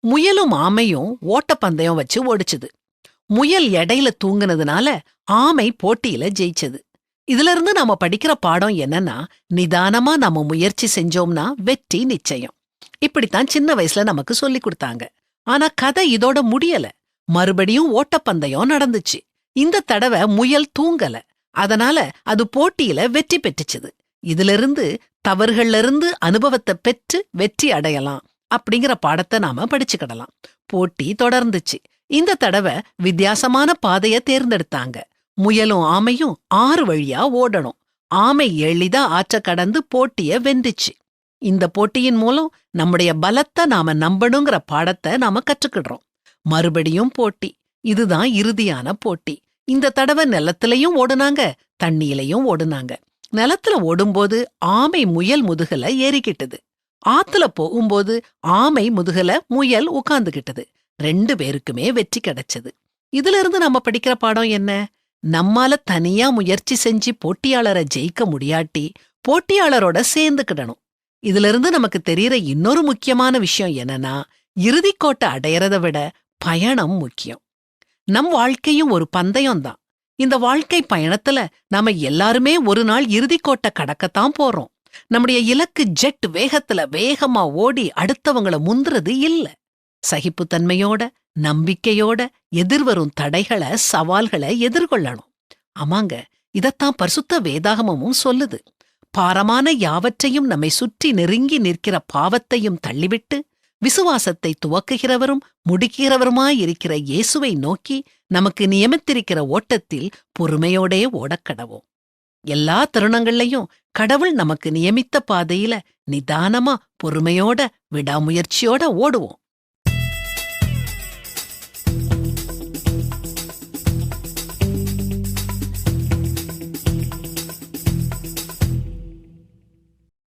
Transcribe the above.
முயலும் ஆமையும் ஓட்டப்பந்தயம் வச்சு ஓடிச்சுது. முயல் எடையில தூங்குனதுனால ஆமை போட்டியில ஜெயிச்சது. இதுல இருந்து நாம படிக்கிற பாடம் என்னன்னா, நிதானமா நாம முயற்சி செஞ்சோம்னா வெற்றி நிச்சயம். இப்படித்தான் சின்ன வயசுல நமக்கு சொல்லி கொடுத்தாங்க. ஆனா கதை இதோட முடியல. மறுபடியும் ஓட்டப்பந்தயம் நடந்துச்சு. இந்த தடவை முயல் தூங்கல. அதனால அது போட்டியில வெற்றி பெற்றுச்சுது. இதிலிருந்து தவறுகள்ல இருந்து அனுபவத்தை பெற்று வெற்றி அடையலாம் அப்படிங்கிற பாடத்தை நாம படிச்சுக்கிடலாம். போட்டி தொடர்ந்துச்சு. இந்த தடவை வித்தியாசமான பாதைய தேர்ந்தெடுத்தாங்க. முயலும் ஆமையும் ஆறு வழியா ஓடணும். ஆமை எளிதா ஆற்ற கடந்து போட்டிய வென்றுச்சு. இந்த போட்டியின் மூலம் நம்முடைய பலத்தை நாம நம்பணுங்கிற பாடத்தை நாம கற்றுக்கிடுறோம். மறுபடியும் போட்டி. இதுதான் இறுதியான போட்டி. இந்த தடவை நிலத்திலையும் ஓடுனாங்க, தண்ணியிலையும் ஓடுனாங்க. நிலத்துல ஓடும்போது ஆமை முயல் முதுகல ஏறிக்கிட்டது. ஆத்துல போகும்போது ஆமை முதுகல முயல் உட்கார்ந்துகிட்டது. 2 பேருக்குமே வெற்றி கிடைச்சது. இதுல இருந்து நம்ம படிக்கிற பாடம் என்ன? நம்மால தனியா முயற்சி செஞ்சு போட்டியாளரை ஜெயிக்க முடியாட்டி போட்டியாளரோட சேர்ந்துக்கிடணும். இதுல இருந்து நமக்கு தெரியற இன்னொரு முக்கியமான விஷயம் என்னன்னா, இறுதிக்கோட்டை அடையறத விட பயணம் முக்கியம். நம் வாழ்க்கையும் ஒரு பந்தயம்தான். இந்த வாழ்க்கை பயணத்துல நாம எல்லாருமே ஒரு நாள் இறுதிக்கோட்டை கடக்கத்தான் போறோம். நம்முடைய இலக்கு ஜெட் வேகத்துல வேகமா ஓடி அடுத்தவங்கள முந்துறது இல்ல. சகிப்புத்தன்மையோட, நம்பிக்கையோட எதிர்வரும் தடைகளை, சவால்களை எதிர்கொள்ளணும். ஆமாங்க, இதத்தான் பரிசுத்த வேதாகமமும் சொல்லுது. பாரமான யாவற்றையும் நம்மை சுற்றி நெருங்கி நிற்கிற பாவத்தையும் தள்ளிவிட்டு விசுவாசத்தை துவக்குகிறவரும் முடிக்கிறவருமாயிருக்கிற இயேசுவை நோக்கி நமக்கு நியமித்திருக்கிற ஓட்டத்தில் பொறுமையோடே ஓடக்கடவோம். எல்லா தருணங்கள்லையும் கடவுள் நமக்கு நியமித்த பாதையில நிதானமா பொறுமையோட விடாமுயற்சியோட ஓடுவோம்.